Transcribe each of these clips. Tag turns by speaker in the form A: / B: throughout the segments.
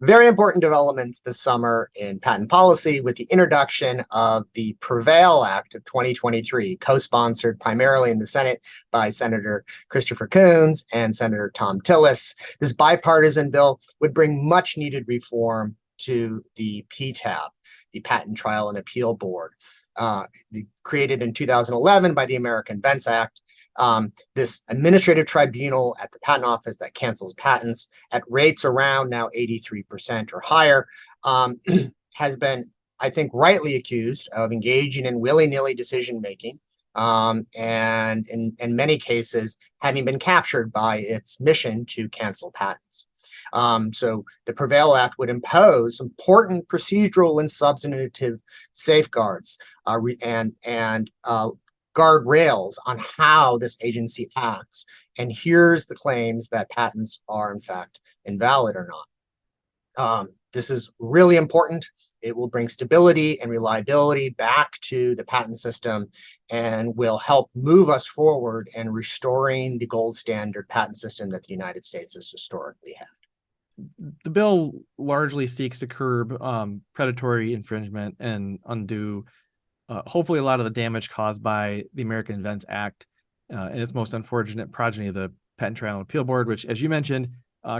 A: Very important developments this summer in patent policy with the introduction of the PREVAIL Act of 2023, co-sponsored primarily in the Senate by Senator Christopher Coons and Senator Tom Tillis. This bipartisan bill would bring much needed reform to the PTAB, the Patent Trial and Appeal Board, created in 2011 by the American Invents Act. This administrative tribunal at the patent office that cancels patents at rates around now 83% or higher, has been, I think, rightly accused of engaging in willy-nilly decision-making, and in many cases having been captured by its mission to cancel patents. So the PREVAIL Act would impose important procedural and substantive safeguards and guardrails on how this agency acts. And here's the claims that patents are in fact invalid or not. This is really important. It will bring stability and reliability back to the patent system and will help move us forward in restoring the gold standard patent system that the United States has historically had.
B: The bill largely seeks to curb predatory infringement and undo hopefully a lot of the damage caused by the American Invents Act and its most unfortunate progeny, the Patent Trial and Appeal Board, which, as you mentioned,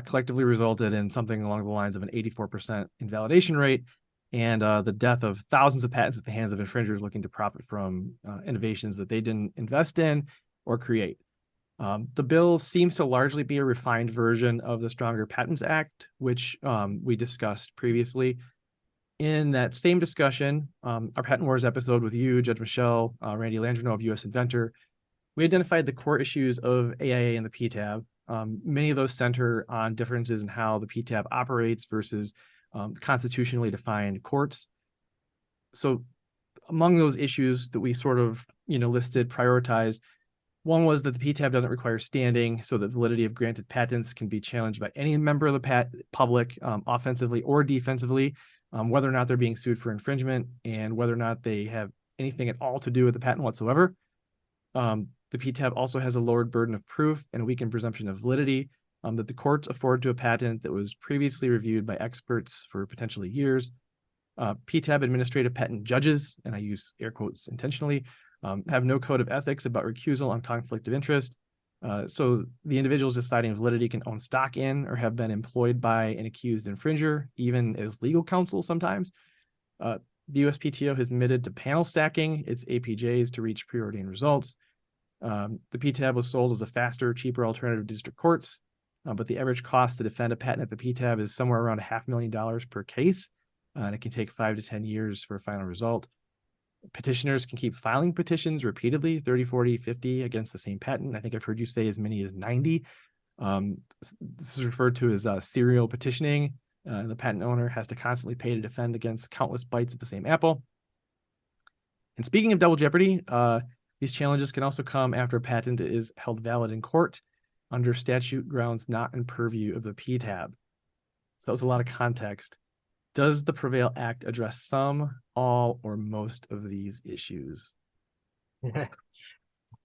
B: collectively resulted in something along the lines of an 84% invalidation rate and the death of thousands of patents at the hands of infringers looking to profit from innovations that they didn't invest in or create. The bill seems to largely be a refined version of the Stronger Patents Act, which we discussed previously. In that same discussion, our Patent Wars episode with you, Judge Michelle, Randy Landrino of U.S. Inventor, we identified the core issues of AIA and the PTAB. Many of those center on differences in how the PTAB operates versus constitutionally defined courts. So among those issues that we sort of listed, prioritized, one was that the PTAB doesn't require standing, so the validity of granted patents can be challenged by any member of the public, offensively or defensively, whether or not they're being sued for infringement and whether or not they have anything at all to do with the patent whatsoever. The PTAB also has a lowered burden of proof and a weakened presumption of validity that the courts afford to a patent that was previously reviewed by experts for potentially years. PTAB administrative patent judges, and I use air quotes intentionally, have no code of ethics about recusal on conflict of interest. So the individuals deciding validity can own stock in or have been employed by an accused infringer, even as legal counsel sometimes. The USPTO has admitted to panel stacking its APJs to reach preordained results. The PTAB was sold as a faster, cheaper alternative to district courts, but the average cost to defend a patent at the PTAB is somewhere around $500,000 per case, and it can take 5 to 10 years for a final result. Petitioners can keep filing petitions repeatedly, 30, 40, 50 against the same patent. I think I've heard you say as many as 90. This is referred to as serial petitioning. The patent owner has to constantly pay to defend against countless bites at the same apple. And speaking of double jeopardy, these challenges can also come after a patent is held valid in court under statute grounds not in purview of the PTAB. So that was a lot of context. Does the PREVAIL Act address some, all, or most of these issues?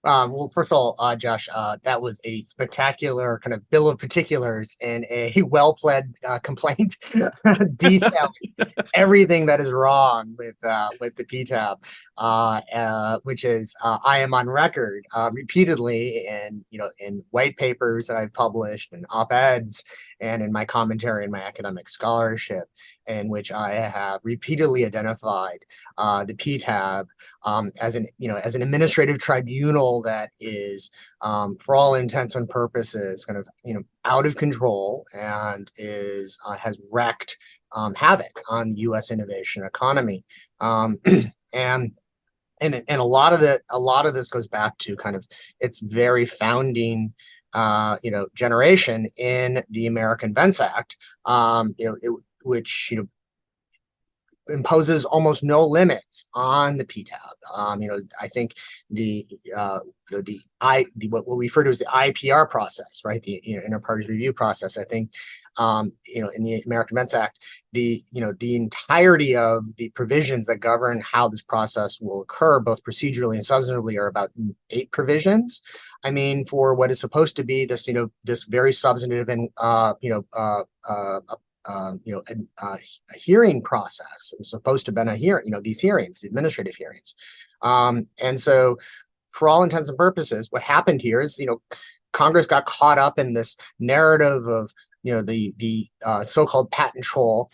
A: Well, first of all, Josh, that was a spectacular kind of bill of particulars and a well-pled complaint detailing everything that is wrong with the PTAB, which is I am on record repeatedly in white papers that I've published and op-eds and in my commentary and my academic scholarship, in which I have repeatedly identified the PTAB as an administrative tribunal that is, for all intents and purposes, kind of out of control and has wreaked havoc on the U.S. innovation economy, and a lot of this goes back to kind of its very founding generation in the American Invents Act, which imposes almost no limits on the PTAB. I think what we refer to as the IPR process, right? The inter-parties review process. I think in the American Invents Act, the entirety of the provisions that govern how this process will occur, both procedurally and substantively, are about 8 provisions. I mean, for what is supposed to be this very substantive and a hearing process. It was supposed to have been a hearing, these hearings, administrative hearings. And so for all intents and purposes, what happened here is, Congress got caught up in this narrative of, the so-called patent troll,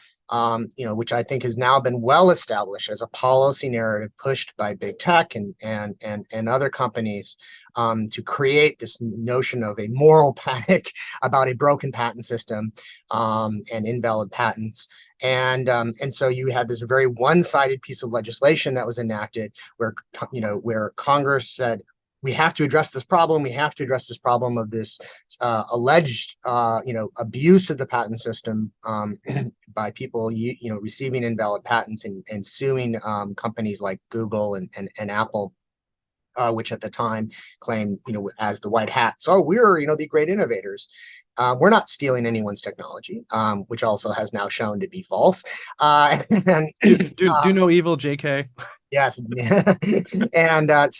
A: which I think has now been well established as a policy narrative pushed by big tech and other companies, to create this notion of a moral panic about a broken patent system, and invalid patents. And so you had this very one-sided piece of legislation that was enacted where Congress said, we have to address this problem. We have to address this problem of this alleged, abuse of the patent system, by people, receiving invalid patents and suing companies like Google and Apple, which at the time claimed, as the white hats. So we're, the great innovators. We're not stealing anyone's technology, which also has now shown to be false. And
B: do no evil, JK.
A: Yes. And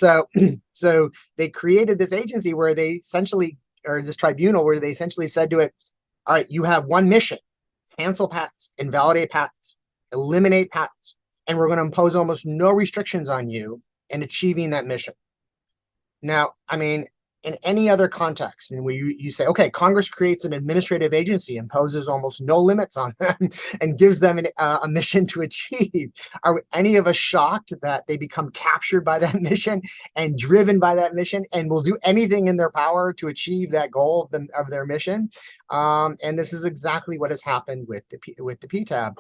A: so they created this agency where they essentially, or this tribunal where they essentially said to it, all right, you have one mission: cancel patents, invalidate patents, eliminate patents, and we're going to impose almost no restrictions on you in achieving that mission. Now, I mean, in any other context, and where you say, okay, Congress creates an administrative agency, imposes almost no limits on them, and gives them a mission to achieve. Are any of us shocked that they become captured by that mission and driven by that mission and will do anything in their power to achieve that goal of their mission? And this is exactly what has happened with the PTAB.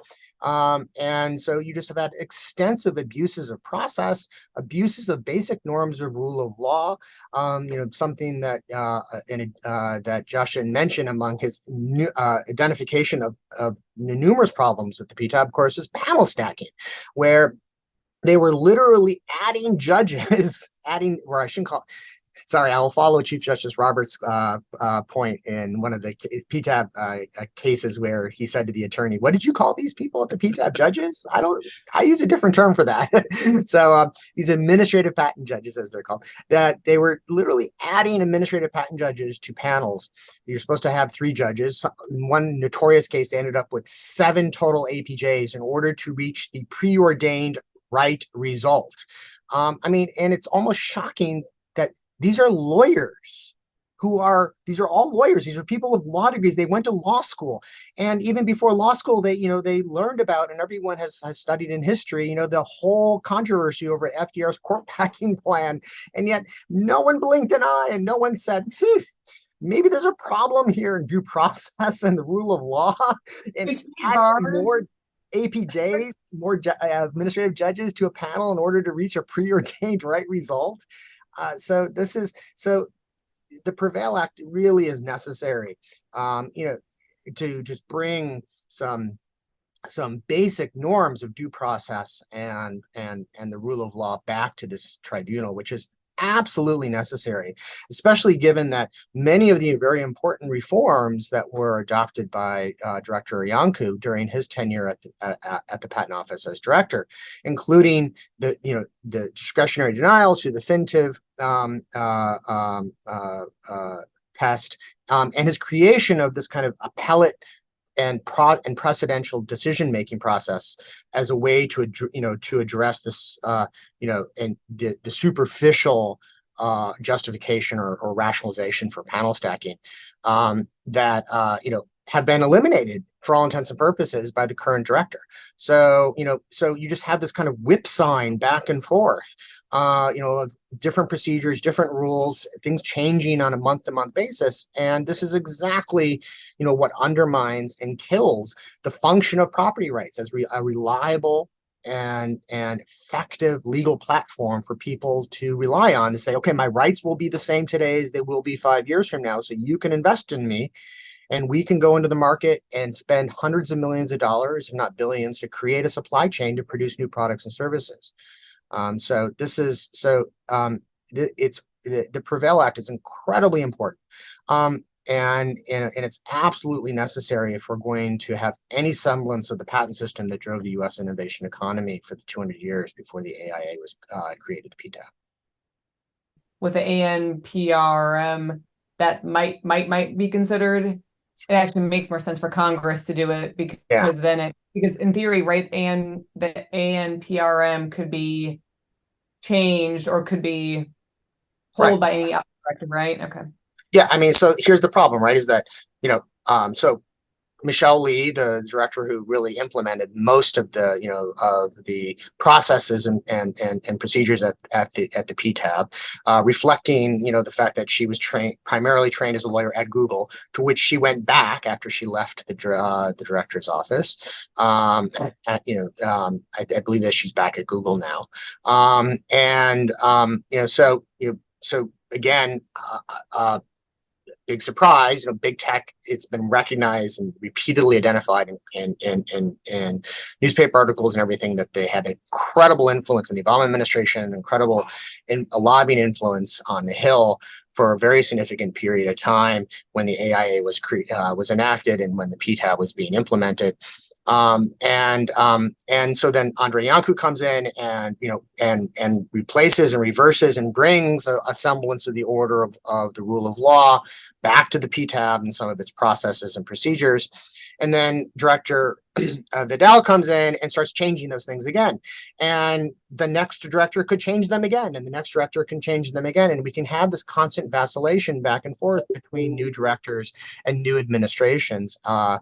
A: And so you just have had extensive abuses of process, abuses of basic norms of rule of law. Something that that Justin mentioned among his identification of numerous problems with the PTAB, of course, is panel stacking, where they were literally adding judges, or I shouldn't call it. Sorry, I will follow Chief Justice Roberts' point in one of the PTAB cases where he said to the attorney, "What did you call these people at the PTAB, judges?" I use a different term for that. So these administrative patent judges, as they're called, that they were literally adding administrative patent judges to panels. You're supposed to have 3 judges. In one notorious case, they ended up with 7 total APJs in order to reach the preordained right result. And it's almost shocking that these are lawyers these are all lawyers. These are people with law degrees. They went to law school. And even before law school, they learned about, and everyone has studied in history, the whole controversy over FDR's court packing plan. And yet no one blinked an eye and no one said, maybe there's a problem here in due process and the rule of law, and adding more APJs, more administrative judges to a panel in order to reach a preordained right result. So the PREVAIL Act really is necessary, to just bring some basic norms of due process and the rule of law back to this tribunal, which is absolutely necessary, especially given that many of the very important reforms that were adopted by Director Iancu during his tenure at the Patent Office as director, including the discretionary denials through the FinTIV test, and his creation of this kind of appellate and precedential decision-making process as a way to address this, and the superficial justification or rationalization for panel stacking, that have been eliminated for all intents and purposes by the current director. So you just have this kind of whipsawing back and forth, of different procedures, different rules, things changing on a month-to-month basis. And this is exactly, what undermines and kills the function of property rights as a reliable and effective legal platform for people to rely on to say, okay, my rights will be the same today as they will be 5 years from now. So you can invest in me, and we can go into the market and spend hundreds of millions of dollars, if not billions, to create a supply chain to produce new products and services. The PREVAIL Act is incredibly important, and it's absolutely necessary if we're going to have any semblance of the patent system that drove the U.S. innovation economy for the 200 years before the AIA was created, the PTAB.
C: With the ANPRM, that might be considered it actually makes more sense for Congress to do it
A: Yeah,
C: because in theory, right, and the ANPRM could be changed or could be
A: right.
C: pulled by any other directive, right? Okay.
A: Yeah, I mean, so here's the problem, right? Is that, so Michelle Lee, the director who really implemented most of the, of the processes and procedures at the PTAB, reflecting, the fact that she was primarily trained as a lawyer at Google, to which she went back after she left the director's office. I believe that she's back at Google now, so again, big surprise, big tech, it's been recognized and repeatedly identified in newspaper articles and everything that they had incredible influence in the Obama administration, incredible in a lobbying influence on the Hill for a very significant period of time when the AIA was enacted and when the PTAB was being implemented. And so then Andre Yanku comes in and and replaces and reverses and brings a semblance of the order of the rule of law back to the PTAB and some of its processes and procedures. And then Director Vidal comes in and starts changing those things again. And the next director could change them again, and the next director can change them again. And we can have this constant vacillation back and forth between new directors and new administrations at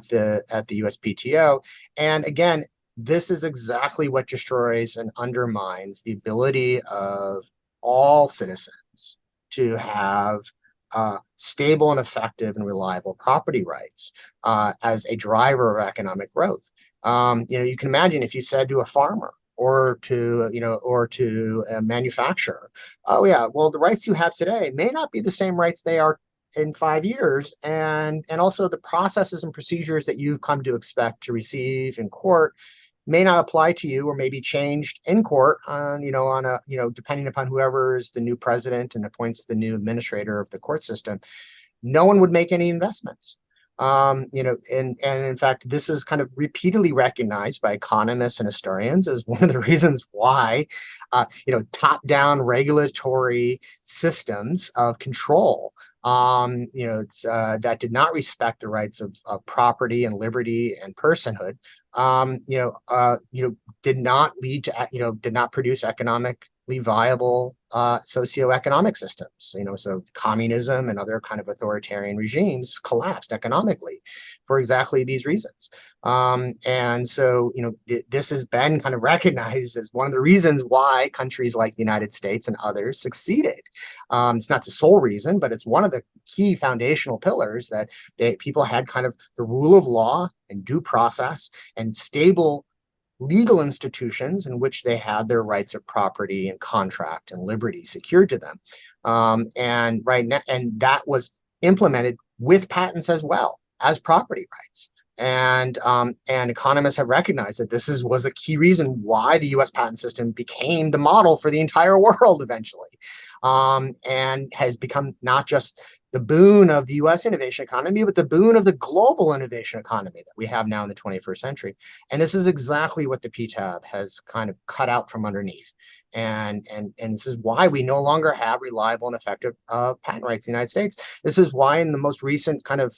A: the USPTO. And again, this is exactly what destroys and undermines the ability of all citizens to have stable and effective and reliable property rights as a driver of economic growth. You can imagine if you said to a farmer or to a manufacturer, oh yeah, well, the rights you have today may not be the same rights they are in 5 years, and also the processes and procedures that you've come to expect to receive in court may not apply to you or may be changed in court depending upon whoever is the new president and appoints the new administrator of the court system. No one would make any investments. And in fact, this is kind of repeatedly recognized by economists and historians as one of the reasons why, top-down regulatory systems of control that did not respect the rights of property and liberty and personhood, did not produce economically viable socioeconomic systems. So communism and other kind of authoritarian regimes collapsed economically for exactly these reasons. And so, this has been kind of recognized as one of the reasons why countries like the United States and others succeeded. It's not the sole reason, but it's one of the key foundational pillars that people had kind of the rule of law and due process and stable legal institutions in which they had their rights of property and contract and liberty secured to them. And that was implemented with patents as well as property rights. And economists have recognized that this was a key reason why the U.S. patent system became the model for the entire world eventually, and has become not just the boon of the U.S. innovation economy, but the boon of the global innovation economy that we have now in the 21st century. And this is exactly what the PTAB has kind of cut out from underneath. And this is why we no longer have reliable and effective patent rights in the United States. This is why in the most recent kind of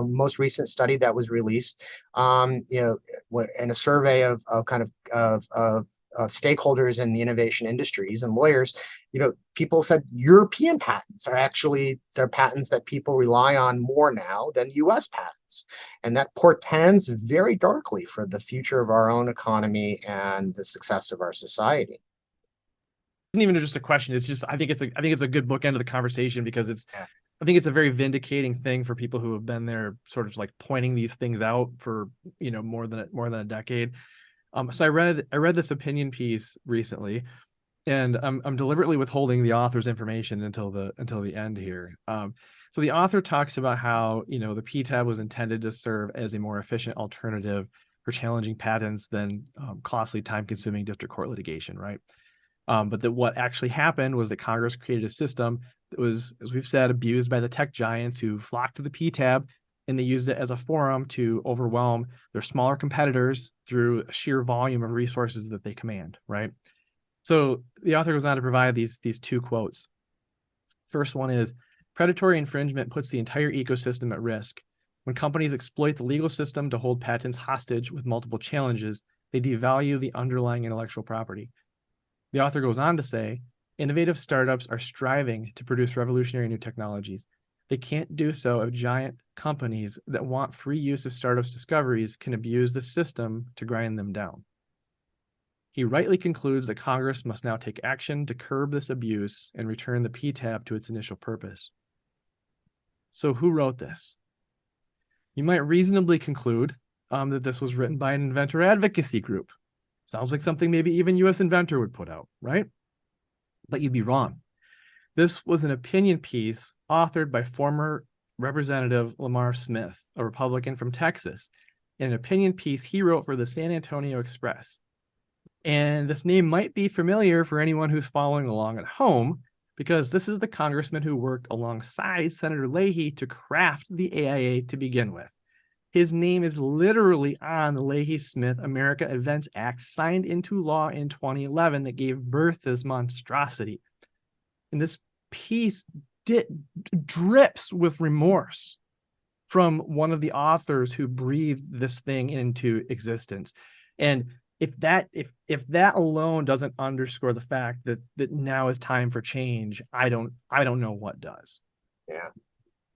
A: most recent study that was released, in a survey of stakeholders in the innovation industries and lawyers, people said European patents are actually their patents that people rely on more now than U.S. patents. And that portends very darkly for the future of our own economy and the success of our society.
B: Isn't even just a question. It's just I think it's a good bookend of the conversation because I think it's a very vindicating thing for people who have been there, sort of like pointing these things out for more than a decade. So I read this opinion piece recently, and I'm deliberately withholding the author's information until the end here. So the author talks about how the PTAB was intended to serve as a more efficient alternative for challenging patents than costly, time-consuming district court litigation, right? But that what actually happened was that Congress created a system that was, as we've said, abused by the tech giants who flocked to the PTAB, and they used it as a forum to overwhelm their smaller competitors through a sheer volume of resources that they command, right? So the author goes on to provide these two quotes. First one is, Predatory infringement puts the entire ecosystem at risk. When companies exploit the legal system to hold patents hostage with multiple challenges, they devalue the underlying intellectual property. The author goes on to say, innovative startups are striving to produce revolutionary new technologies. They can't do so if giant companies that want free use of startups' discoveries can abuse the system to grind them down. He rightly concludes that Congress must now take action to curb this abuse and return the PTAB to its initial purpose. So who wrote this? You might reasonably conclude that this was written by an inventor advocacy group. Sounds like something maybe even U.S. Inventor would put out, right? But you'd be wrong. This was an opinion piece authored by former Representative Lamar Smith, a Republican from Texas, in an opinion piece he wrote for the San Antonio Express. And this name might be familiar for anyone who's following along at home, because this is the congressman who worked alongside Senator Leahy to craft the AIA to begin with. His name is literally on the Leahy-Smith America Invents Act signed into law in 2011 that gave birth to this monstrosity. And this piece drips with remorse from one of the authors who breathed this thing into existence. And if that alone doesn't underscore the fact that now is time for change, I don't know what does.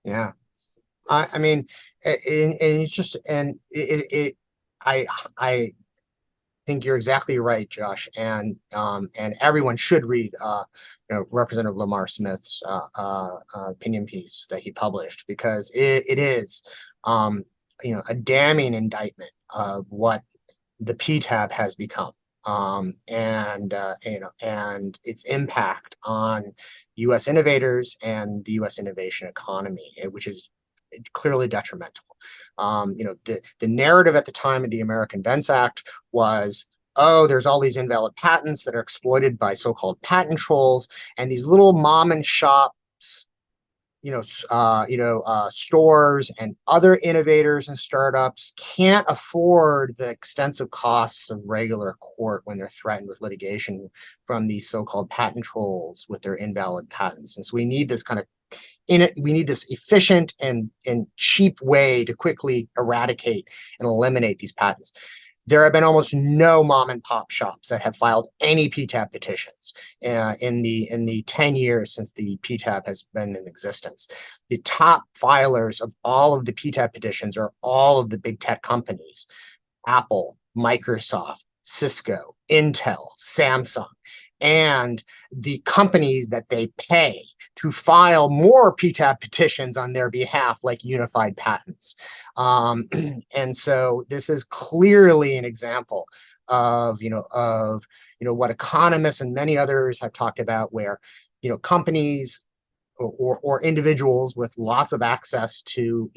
A: Yeah. I mean, it's just, I think you're exactly right, Josh, and everyone should read, Representative Lamar Smith's opinion piece that he published, because it is, a damning indictment of what the PTAB has become, and its impact on U.S. innovators and the U.S. innovation economy, which is clearly detrimental. The narrative at the time of the American Invents Act was, oh, there's all these invalid patents that are exploited by so-called patent trolls, and these little mom and shops, stores and innovators and startups can't afford the extensive costs of regular court when they're threatened with litigation from these so-called patent trolls with their invalid patents. And so we need this we need this efficient and cheap way to quickly eradicate and eliminate these patents. There have been almost no mom and pop shops that have filed any PTAB petitions in the 10 years since the PTAB has been in existence. The top filers of all of the PTAB petitions are all of the big tech companies: Apple, Microsoft, Cisco, Intel, Samsung, and the companies that they pay to file more PTAB petitions on their behalf, like Unified Patents. And so this is clearly an example of what economists and many others have talked about, where companies or individuals with lots of access to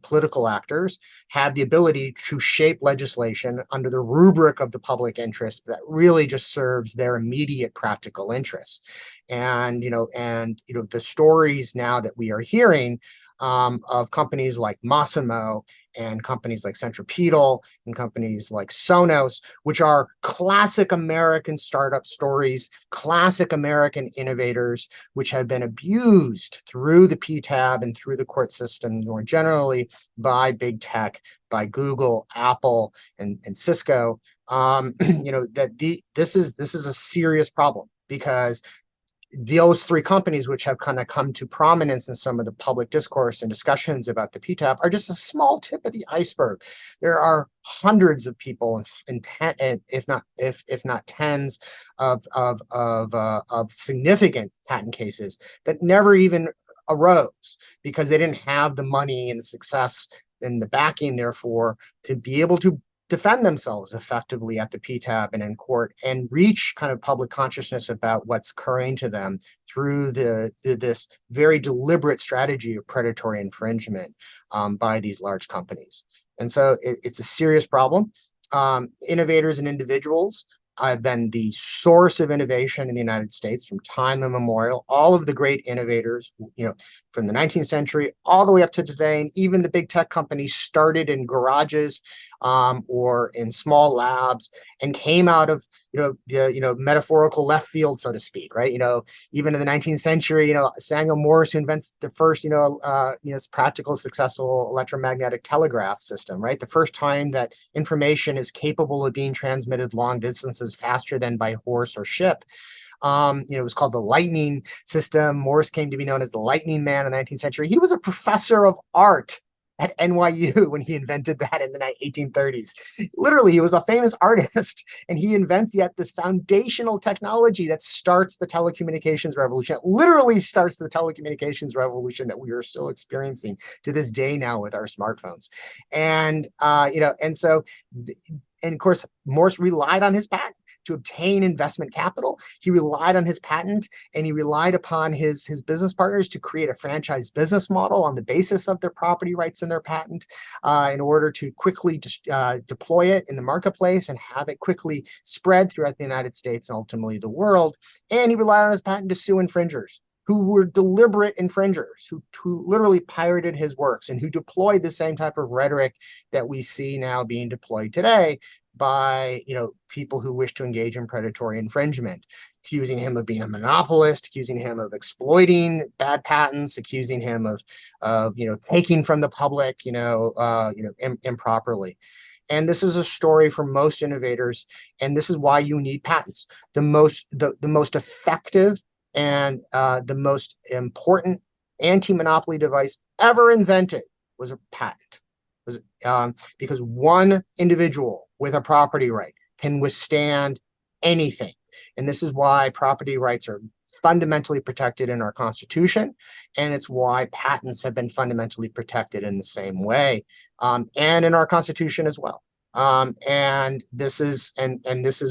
A: political actors have the ability to shape legislation under the rubric of the public interest that really just serves their immediate practical interests. And the stories now that we are hearing of companies like Mossoff and companies like Centripetal and companies like Sonos, which are classic American startup stories, classic American innovators, which have been abused through the PTAB and through the court system more generally by big tech, by Google, Apple, and Cisco. This is a serious problem, because those three companies, which have kind of come to prominence in some of the public discourse and discussions about the PTAB, are just a small tip of the iceberg. There are hundreds of people, if not tens, of significant patent cases that never even arose, because they didn't have the money and the success and the backing, therefore, to be able to defend themselves effectively at the PTAB and in court, and reach kind of public consciousness about what's occurring to them through this very deliberate strategy of predatory infringement by these large companies. And so it's a serious problem. Innovators and individuals have been the source of innovation in the United States from time immemorial. All of the great innovators, from the 19th century all the way up to today, and even the big tech companies started in garages or in small labs, and came out of the metaphorical left field, so to speak, right? Even in the 19th century, Samuel Morse, who invents the first practical successful electromagnetic telegraph system, right? The first time that information is capable of being transmitted long distances faster than by horse or ship. It was called the lightning system. Morse came to be known as the lightning man in the 19th century. He was a professor of art at NYU when he invented that in the 1830s. Literally, he was a famous artist, and he invents yet this foundational technology that starts the telecommunications revolution. It literally starts the telecommunications revolution that we are still experiencing to this day now with our smartphones. And of course, Morse relied on his patent to obtain investment capital. He relied on his patent, and he relied upon his business partners to create a franchise business model on the basis of their property rights and their patent in order to quickly deploy it in the marketplace and have it quickly spread throughout the United States and ultimately the world. And he relied on his patent to sue infringers who were deliberate infringers, who literally pirated his works and who deployed the same type of rhetoric that we see now being deployed today by people who wish to engage in predatory infringement, accusing him of being a monopolist, accusing him of exploiting bad patents, accusing him of taking from the public improperly. And this is a story for most innovators, and this is why you need patents. The most effective and the most important anti-monopoly device ever invented was a patent. Because one individual with a property right can withstand anything. And this is why property rights are fundamentally protected in our Constitution. And it's why patents have been fundamentally protected in the same way, and in our Constitution as well. And this is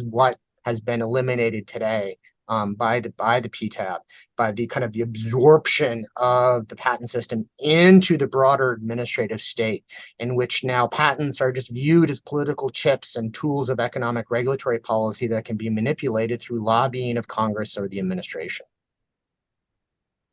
A: what has been eliminated today by the PTAB, by the kind of the absorption of the patent system into the broader administrative state, in which now patents are just viewed as political chips and tools of economic regulatory policy that can be manipulated through lobbying of Congress or the administration.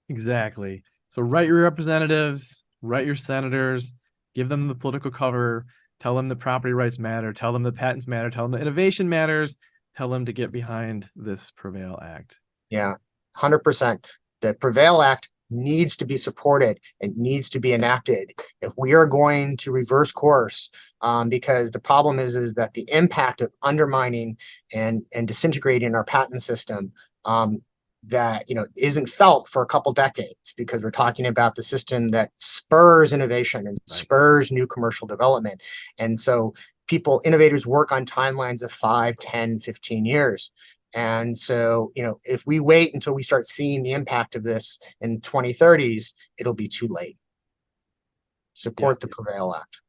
B: Exactly. So write your representatives, write your senators, give them the political cover, tell them the property rights matter, tell them the patents matter, tell them the innovation matters, tell them to get behind this PREVAIL Act.
A: Yeah, 100%. The PREVAIL Act needs to be supported. It needs to be enacted if we are going to reverse course, because the problem is that the impact of undermining and disintegrating our patent system that isn't felt for a couple decades, because we're talking about the system that spurs innovation and spurs new commercial development. And so innovators work on timelines of 5, 10, 15 years. And so, if we wait until we start seeing the impact of this in 2030s, it'll be too late. Support the PREVAIL Act.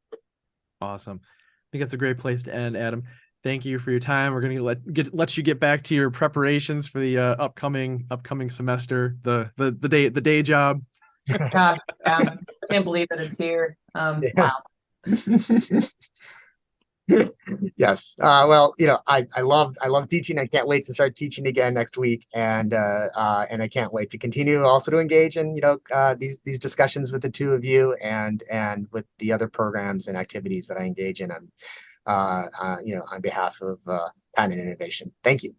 B: Awesome. I think that's a great place to end, Adam. Thank you for your time. We're going to let you get back to your preparations for the upcoming semester, the day job.
C: God, yeah. Can't believe that it's here. Wow.
A: Yes. Well, I love teaching. I can't wait to start teaching again next week, and I can't wait to continue also to engage in these discussions with the two of you and with the other programs and activities that I engage in on behalf of patent innovation. Thank you.